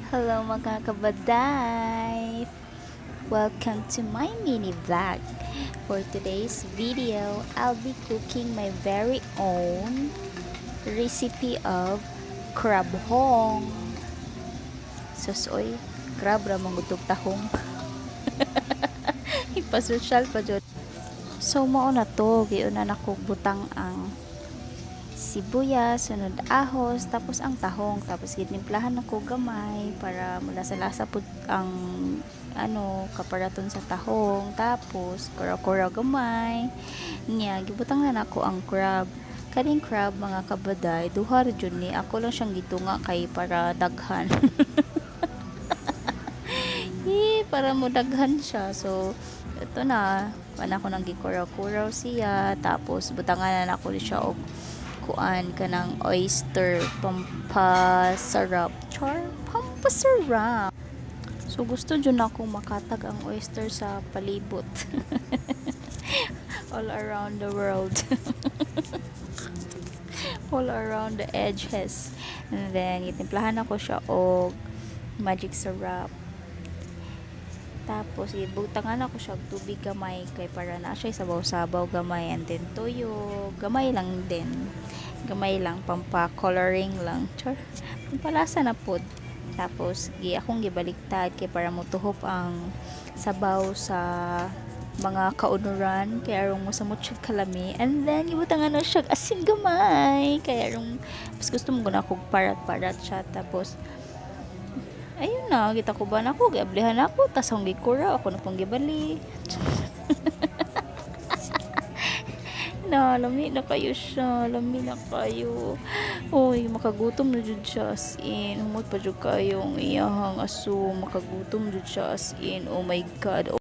Hello mga kabaday! Welcome to my mini vlog. For today's video, I'll be cooking my very own recipe of crab hong. Susoy, crab ra mangutog tahong. Ipasosyal pa jud. So mao na to, giuna na ko butang ang sibuyas, sunod ahos, tapos ang tahong, tapos ginimplahan ako gamay para malasa-lasa pud ang kaparaton sa tahong, tapos kura-kura gamay niya gibutang na nako ang crab. Kaning crab mga kabaday, duha ra jud ni, ako lang siyang gitunga kay para daghan. Para mo daghan siya. So ito na, ko nang gikura-kura siya, tapos butangan na ako siya og kuan kanang oyster pampasarap. Pampasarap. So gusto jud ako makatag ang oyster sa palibot. All around the world. All around the edges. And then itimplahan ako siya og magic syrup. Tapos ibutangan ako siya og tubig gamay kay para na siya sabaw-sabaw gamay, and then toyo gamay lang din. Gamay lang, pampa-coloring lang. Pampalasa na pod. Tapos akong gibaliktad kay para motuhop ang sabaw sa mga kaunuran kay arong mo sa mutsud kalami, and then ibutangan na siya asin gamay kay arong mas gusto mo guna kog parat-parat siya. Tapos ayun na, kita ko ba na ako, giablihan ako, tas ang gikura, ako na pang gibali. Lami na kayo siya, lami na kayo. Uy, makagutom na jud siya as in. Humot pa jud kayong iyahang aso, makagutom jud siya as in. Oh my God.